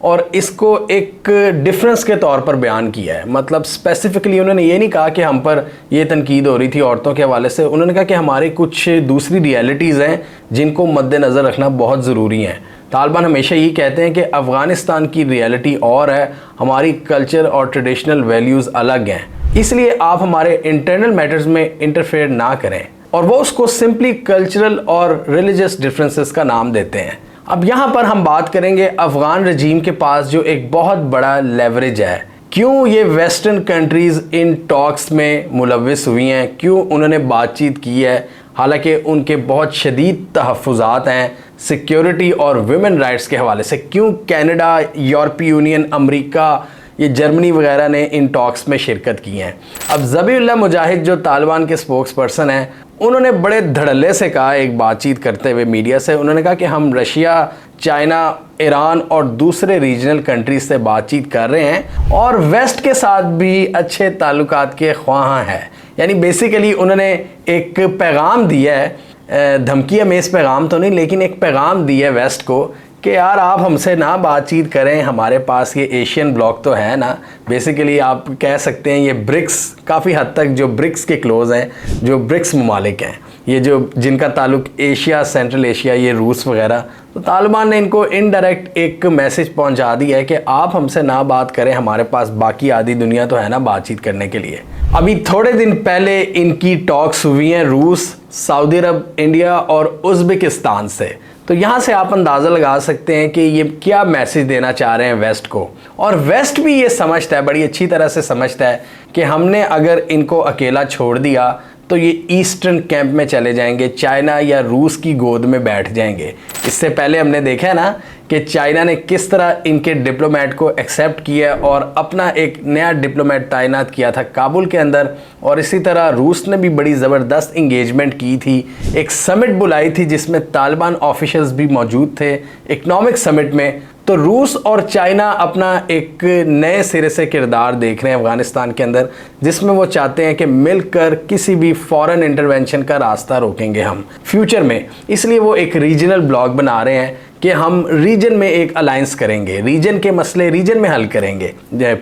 اور اس کو ایک ڈفرنس کے طور پر بیان کیا ہے. مطلب اسپیسیفکلی انہوں نے یہ نہیں کہا کہ ہم پر یہ تنقید ہو رہی تھی عورتوں کے حوالے سے, انہوں نے کہا کہ ہمارے کچھ دوسری ریئلٹیز ہیں جن کو مد نظر رکھنا بہت ضروری ہیں. طالبان ہمیشہ یہ کہتے ہیں کہ افغانستان کی ریئلٹی اور ہے, ہماری کلچر اور ٹریڈیشنل ویلیوز الگ ہیں, اس لیے آپ ہمارے انٹرنل میٹرز میں انٹرفیئر نہ کریں. اور وہ اس کو سمپلی کلچرل اور ریلیجس ڈفرینسز کا نام دیتے ہیں. اب یہاں پر ہم بات کریں گے افغان رجیم کے پاس جو ایک بہت بڑا لیوریج ہے, کیوں یہ ویسٹرن کنٹریز ان ٹاکس میں ملوث ہوئی ہیں, کیوں انہوں نے بات چیت کی ہے, حالانکہ ان کے بہت شدید تحفظات ہیں سیکیورٹی اور ویمن رائٹس کے حوالے سے. کیوں کینیڈا, یورپی یونین, امریکہ, یہ جرمنی وغیرہ نے ان ٹاکس میں شرکت کی ہیں. اب ذبیح اللہ مجاہد جو طالبان کے سپوکس پرسن ہیں, انہوں نے بڑے دھڑلے سے کہا ایک بات چیت کرتے ہوئے میڈیا سے, انہوں نے کہا کہ ہم رشیا, چائنا, ایران اور دوسرے ریجنل کنٹریز سے بات چیت کر رہے ہیں اور ویسٹ کے ساتھ بھی اچھے تعلقات کے خواہاں ہیں. یعنی بیسیکلی انہوں نے ایک پیغام دیا ہے, دھمکی امیز پیغام تو نہیں لیکن ایک پیغام دیا ہے ویسٹ کو کہ یار آپ ہم سے نہ بات چیت کریں, ہمارے پاس یہ ایشین بلاک تو ہے نا. بیسیکلی آپ کہہ سکتے ہیں یہ برکس, کافی حد تک جو برکس کے کلوز ہیں, جو برکس ممالک ہیں, یہ جو جن کا تعلق ایشیا, سینٹرل ایشیا, یہ روس وغیرہ, تو طالبان نے ان کو انڈائریکٹ ایک میسج پہنچا دیا ہے کہ آپ ہم سے نہ بات کریں, ہمارے پاس باقی آدھی دنیا تو ہے نا بات چیت کرنے کے لیے. ابھی تھوڑے دن پہلے ان کی ٹاکس ہوئی ہیں روس, سعودی عرب, انڈیا اور ازبکستان سے. تو یہاں سے آپ اندازہ لگا سکتے ہیں کہ یہ کیا میسج دینا چاہ رہے ہیں ویسٹ کو. اور ویسٹ بھی یہ سمجھتا ہے, بڑی اچھی طرح سے سمجھتا ہے کہ ہم نے اگر ان کو اکیلا چھوڑ دیا تو یہ ایسٹرن کیمپ میں چلے جائیں گے, چائنا یا روس کی گود میں بیٹھ جائیں گے. اس سے پہلے ہم نے دیکھا ہے نا کہ چائنا نے کس طرح ان کے ڈپلومیٹ کو ایکسیپٹ کیا اور اپنا ایک نیا ڈپلومیٹ تعینات کیا تھا کابل کے اندر, اور اسی طرح روس نے بھی بڑی زبردست انگیجمنٹ کی تھی, ایک سمٹ بلائی تھی جس میں طالبان آفیشلز بھی موجود تھے اکنامک سمٹ میں. تو روس اور چائنا اپنا ایک نئے سرے سے کردار دیکھ رہے ہیں افغانستان کے اندر, جس میں وہ چاہتے ہیں کہ مل کر کسی بھی فورن انٹرونشن کا راستہ روکیں گے ہم فیوچر میں. اس لیے وہ ایک ریجنل بلاک بنا رہے ہیں کہ ہم ریجن میں ایک الائنس کریں گے, ریجن کے مسئلے ریجن میں حل کریں گے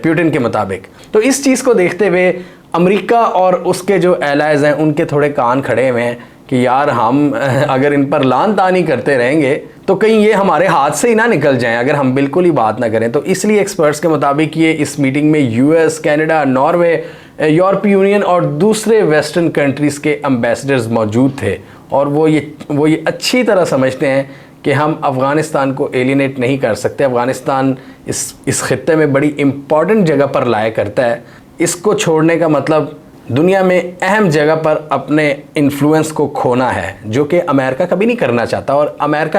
پیوٹن کے مطابق. تو اس چیز کو دیکھتے ہوئے امریکہ اور اس کے جو ایلائز ہیں ان کے تھوڑے کان کھڑے ہوئے ہیں کہ یار ہم اگر ان پر لان تانی کرتے رہیں گے تو کہیں یہ ہمارے ہاتھ سے ہی نہ نکل جائیں اگر ہم بالکل ہی بات نہ کریں. تو اس لیے ایکسپرٹس کے مطابق یہ اس میٹنگ میں یو ایس, کینیڈا, ناروے, یورپی یونین اور دوسرے ویسٹرن کنٹریز کے امبیسڈرز موجود تھے, اور وہ یہ اچھی طرح سمجھتے ہیں کہ ہم افغانستان کو ایلینیٹ نہیں کر سکتے. افغانستان اس خطے میں بڑی امپورٹنٹ جگہ پر لایا کرتا ہے, اس کو چھوڑنے کا مطلب دنیا میں اہم جگہ پر اپنے انفلوئنس کو کھونا ہے, جو کہ امریکہ کبھی نہیں کرنا چاہتا. اور امریکہ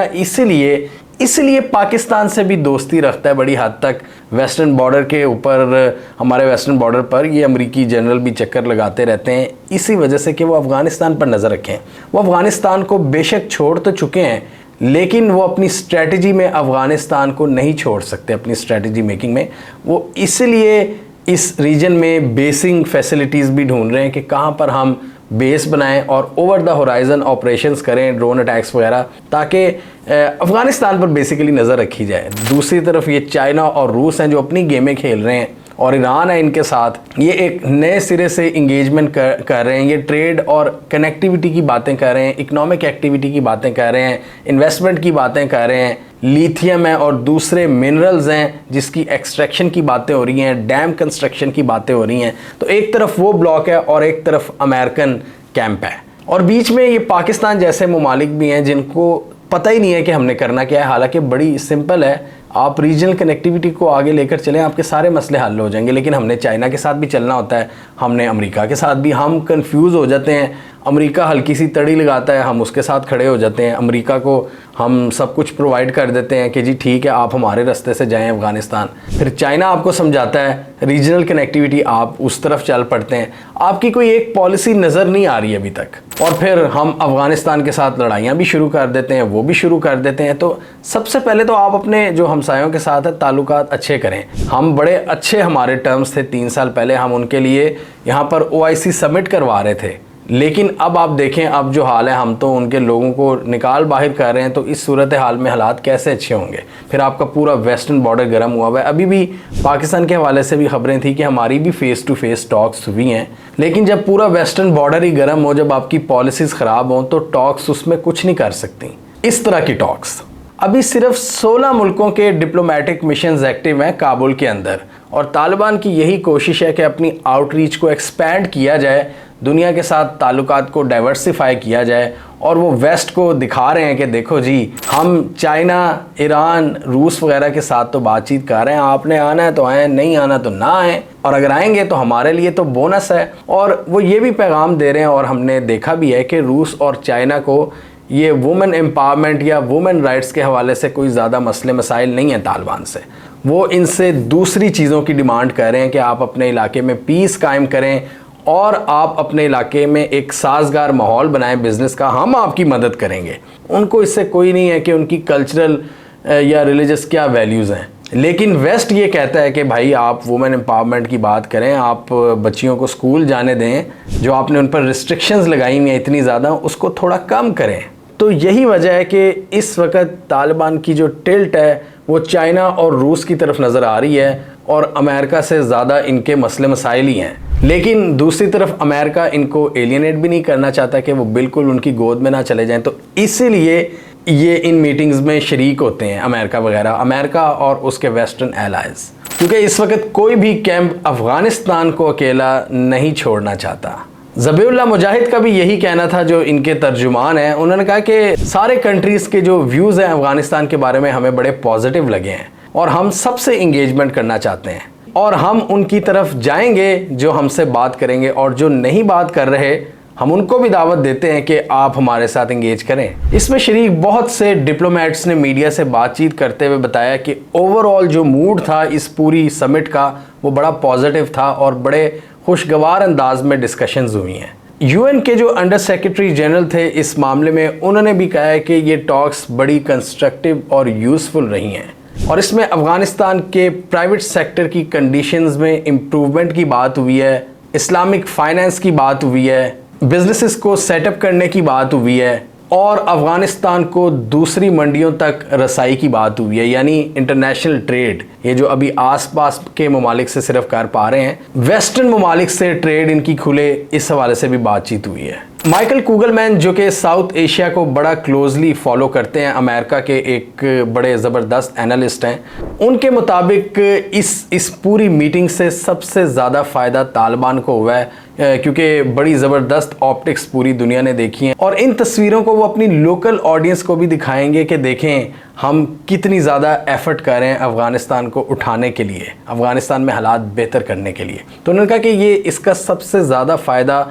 اس لیے پاکستان سے بھی دوستی رکھتا ہے بڑی حد تک. ویسٹرن بارڈر کے اوپر, ہمارے ویسٹرن بارڈر پر یہ امریکی جنرل بھی چکر لگاتے رہتے ہیں اسی وجہ سے کہ وہ افغانستان پر نظر رکھیں. وہ افغانستان کو بے شک چھوڑ تو چکے ہیں لیکن وہ اپنی اسٹریٹجی میں افغانستان کو نہیں چھوڑ سکتے. اپنی اسٹریٹجی میکنگ میں وہ اس لیے اس ریجن میں بیسنگ فیسلٹیز بھی ڈھونڈ رہے ہیں کہ کہاں پر ہم بیس بنائیں اور اوور دا ہورائزن آپریشنز کریں, ڈرون اٹیکس وغیرہ, تاکہ افغانستان پر بیسیکلی نظر رکھی جائے. دوسری طرف یہ چائنا اور روس ہیں جو اپنی گیمیں کھیل رہے ہیں, اور ایران ہے ان کے ساتھ. یہ ایک نئے سرے سے انگیجمنٹ کر رہے ہیں, یہ ٹریڈ اور کنیکٹیوٹی کی باتیں کر رہے ہیں, اکنامک ایکٹیویٹی کی باتیں کر رہے ہیں, انویسٹمنٹ کی باتیں کر رہے ہیں, لیتھیم ہے اور دوسرے منرلز ہیں جس کی ایکسٹریکشن کی باتیں ہو رہی ہیں, ڈیم کنسٹرکشن کی باتیں ہو رہی ہیں. تو ایک طرف وہ بلاک ہے اور ایک طرف امریکن کیمپ ہے, اور بیچ میں یہ پاکستان جیسے ممالک بھی ہیں جن کو پتہ ہی نہیں ہے کہ ہم نے کرنا کیا ہے. حالانکہ بڑی سمپل ہے, آپ ریجنل کنیکٹیوٹی کو آگے لے کر چلیں, آپ کے سارے مسئلے حل ہو جائیں گے. لیکن ہم نے چائنا کے ساتھ بھی چلنا ہوتا ہے, ہم نے امریکہ کے ساتھ بھی, ہم کنفیوز ہو جاتے ہیں. امریکہ ہلکی سی تڑی لگاتا ہے, ہم اس کے ساتھ کھڑے ہو جاتے ہیں. امریکہ کو ہم سب کچھ پرووائڈ کر دیتے ہیں کہ جی ٹھیک ہے آپ ہمارے راستے سے جائیں افغانستان. پھر چائنا آپ کو سمجھاتا ہے ریجنل کنیکٹیوٹی, آپ اس طرف چل پڑتے ہیں. آپ کی کوئی ایک پالیسی نظر نہیں آ رہی ابھی تک, اور پھر ہم افغانستان کے ساتھ لڑائیاں بھی شروع کر دیتے ہیں, وہ بھی شروع کر دیتے ہیں. تو سب سے پہلے تو آپ اپنے جو ہمسایوں کے ساتھ تعلقات اچھے کریں. ہم بڑے اچھے ہمارے ٹرمز تھے 3 سال پہلے, ہم ان کے لیے یہاں پر OIC سمٹ کروا رہے تھے, لیکن اب آپ دیکھیں اب جو حال ہے، ہم تو ان کے لوگوں کو نکال باہر کر رہے ہیں، تو اس صورتحال میں حالات کیسے اچھے ہوں گے؟ پھر آپ کا پورا ویسٹرن بارڈر گرم ہوا ہوا ہے۔ ابھی بھی پاکستان کے حوالے سے بھی خبریں تھیں کہ ہماری بھی فیس ٹو فیس ٹاکس ہوئی ہیں، لیکن جب پورا ویسٹرن بارڈر ہی گرم ہو، جب آپ کی پالیسیز خراب ہوں، تو ٹاکس اس میں کچھ نہیں کر سکتی۔ اس طرح کی ٹاکس ابھی صرف 16 ملکوں کے ڈپلومیٹک مشنز ایکٹیو ہیں کابل کے اندر، اور طالبان کی یہی کوشش ہے کہ اپنی آؤٹ ریچ کو ایکسپینڈ کیا جائے، دنیا کے ساتھ تعلقات کو ڈائیورسیفائی کیا جائے، اور وہ ویسٹ کو دکھا رہے ہیں کہ دیکھو جی ہم چائنا، ایران، روس وغیرہ کے ساتھ تو بات چیت کر رہے ہیں، آپ نے آنا ہے تو آئیں، نہیں آنا تو نہ آئیں، اور اگر آئیں گے تو ہمارے لیے تو بونس ہے۔ اور وہ یہ بھی پیغام دے رہے ہیں، اور ہم نے دیکھا بھی ہے کہ روس اور چائنا کو یہ وومن امپاورمنٹ یا وومن رائٹس کے حوالے سے کوئی زیادہ مسئلے مسائل نہیں ہیں طالبان سے۔ وہ ان سے دوسری چیزوں کی ڈیمانڈ کر رہے ہیں کہ آپ اپنے علاقے میں پیس قائم کریں، اور آپ اپنے علاقے میں ایک سازگار ماحول بنائیں بزنس کا، ہم آپ کی مدد کریں گے۔ ان کو اس سے کوئی نہیں ہے کہ ان کی کلچرل یا ریلیجس کیا ویلیوز ہیں، لیکن ویسٹ یہ کہتا ہے کہ بھائی آپ وومن امپاورمنٹ کی بات کریں، آپ بچیوں کو سکول جانے دیں، جو آپ نے ان پر ریسٹرکشنز لگائی ہوئی ہیں اتنی زیادہ، اس کو تھوڑا کم کریں۔ تو یہی وجہ ہے کہ اس وقت طالبان کی جو ٹلٹ ہے وہ چائنا اور روس کی طرف نظر آ رہی ہے، اور امریکہ سے زیادہ ان کے مسئلے مسائل ہی ہیں۔ لیکن دوسری طرف امریکہ ان کو ایلینیٹ بھی نہیں کرنا چاہتا کہ وہ بالکل ان کی گود میں نہ چلے جائیں، تو اسی لیے یہ ان میٹنگز میں شریک ہوتے ہیں امریکہ وغیرہ، امریکہ اور اس کے ویسٹرن ایلائز، کیونکہ اس وقت کوئی بھی کیمپ افغانستان کو اکیلا نہیں چھوڑنا چاہتا۔ ذبیح اللہ مجاہد کا بھی یہی کہنا تھا، جو ان کے ترجمان ہیں، انہوں نے کہا کہ سارے کنٹریز کے جو ویوز ہیں افغانستان کے بارے میں ہمیں بڑے پازیٹیو لگے ہیں، اور ہم سب سے انگیجمنٹ کرنا چاہتے ہیں، اور ہم ان کی طرف جائیں گے جو ہم سے بات کریں گے، اور جو نہیں بات کر رہے ہم ان کو بھی دعوت دیتے ہیں کہ آپ ہمارے ساتھ انگیج کریں۔ اس میں شریک بہت سے ڈپلومیٹس نے میڈیا سے بات چیت کرتے ہوئے بتایا کہ اوور آل جو موڈ تھا اس پوری سمٹ کا وہ بڑا پازیٹیو تھا، اور بڑے خوشگوار انداز میں ڈسکشنز ہوئی ہیں۔ یو این کے جو انڈر سیکرٹری جنرل تھے اس معاملے میں، انہوں نے بھی کہا ہے کہ یہ ٹاکس بڑی کنسٹرکٹیو اور یوزفل رہی ہیں، اور اس میں افغانستان کے پرائیویٹ سیکٹر کی کنڈیشنز میں امپروومنٹ کی بات ہوئی ہے، اسلامک فائنانس کی بات ہوئی ہے، بزنسز کو سیٹ اپ کرنے کی بات ہوئی ہے، اور افغانستان کو دوسری منڈیوں تک رسائی کی بات ہوئی ہے، یعنی انٹرنیشنل ٹریڈ، یہ جو ابھی آس پاس کے ممالک سے صرف کر پا رہے ہیں، ویسٹرن ممالک سے ٹریڈ ان کی کھلے، اس حوالے سے بھی بات چیت ہوئی ہے۔ مائیکل کوگل مین جو کہ ساؤتھ ایشیا کو بڑا کلوزلی فالو کرتے ہیں، امریکہ کے ایک بڑے زبردست اینالسٹ ہیں، ان کے مطابق اس پوری میٹنگ سے سب سے زیادہ فائدہ طالبان کو ہوا ہے، کیونکہ بڑی زبردست آپٹکس پوری دنیا نے دیکھی ہیں، اور ان تصویروں کو وہ اپنی لوکل آڈینس کو بھی دکھائیں گے کہ دیکھیں ہم کتنی زیادہ ایفرٹ کر رہے ہیں افغانستان کو اٹھانے کے لیے، افغانستان میں حالات بہتر کرنے کے لیے۔ تو انہوں نے کہا کہ یہ اس کا سب سے زیادہ فائدہ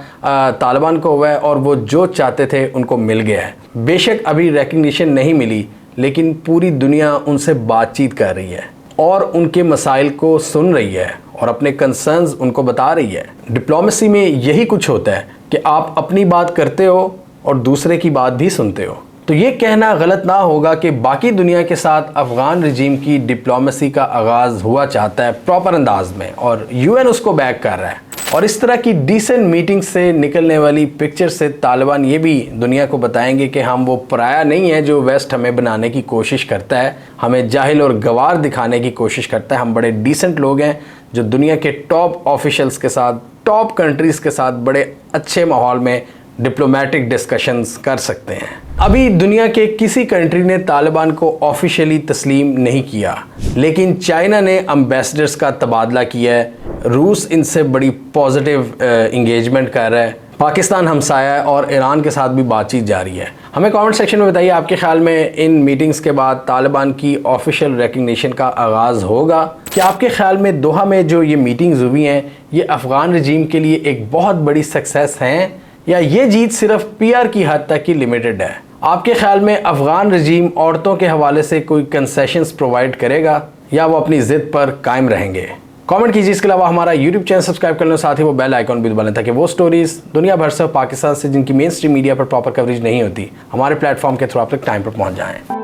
طالبان کو ہوا ہے، اور وہ جو چاہتے تھے ان کو مل گیا ہے۔ بے شک ابھی ریکگنیشن نہیں ملی، لیکن پوری دنیا ان سے بات چیت کر رہی ہے، اور ان کے مسائل کو سن رہی ہے، اور اپنے کنسرنز ان کو بتا رہی ہے۔ ڈپلومیسی میں یہی کچھ ہوتا ہے کہ آپ اپنی بات کرتے ہو اور دوسرے کی بات بھی سنتے ہو۔ تو یہ کہنا غلط نہ ہوگا کہ باقی دنیا کے ساتھ افغان رجیم کی ڈپلومیسی کا آغاز ہوا چاہتا ہے پراپر انداز میں، اور یو این اس کو بیک کر رہا ہے۔ اور اس طرح کی ڈیسنٹ میٹنگ سے نکلنے والی پکچر سے طالبان یہ بھی دنیا کو بتائیں گے کہ ہم وہ پرایا نہیں ہے جو ویسٹ ہمیں بنانے کی کوشش کرتا ہے، ہمیں جاہل اور گوار دکھانے کی کوشش کرتا ہے۔ ہم بڑے ڈیسنٹ لوگ ہیں جو دنیا کے ٹاپ آفیشلز کے ساتھ، ٹاپ کنٹریز کے ساتھ بڑے اچھے ماحول میں ڈپلومیٹک ڈسکشنز کر سکتے ہیں۔ ابھی دنیا کے کسی کنٹری نے طالبان کو آفیشلی تسلیم نہیں کیا، لیکن چائنا نے امبیسڈرز کا تبادلہ کیا ہے، روس ان سے بڑی پازیٹیو انگیجمنٹ کر رہا ہے، پاکستان ہمسایہ ہے، اور ایران کے ساتھ بھی بات چیت جاری ہے۔ ہمیں کامنٹ سیکشن میں بتائیے آپ کے خیال میں ان میٹنگز کے بعد طالبان کی آفیشیل ریکگنیشن کا آغاز ہوگا؟ کیا آپ کے خیال میں دوحہ میں جو یہ میٹنگز ہوئی ہیں یہ افغان رجیم کے لیے ایک بہت بڑی سکسیس ہیں، یا یہ جیت صرف پی آر کی حد تک ہی لمیٹڈ ہے؟ آپ کے خیال میں افغان رجیم عورتوں کے حوالے سے کوئی کنسیشنز پرووائڈ کرے گا، یا وہ اپنی ضد پر قائم رہیں گے؟ کامنٹ کیجیے۔ اس کے علاوہ ہمارا یوٹیوب چینل سبسکرائب کر لیں، ساتھ ہی وہ بیل آئیکن بھی دبا لیں تاکہ وہ سٹوریز دنیا بھر سے پاکستان سے جن کی مین سٹریم میڈیا پر پراپر کوریج نہیں ہوتی، ہمارے پلیٹ فارم کے تھرو آپ تک ٹائم پر پہنچ جائیں۔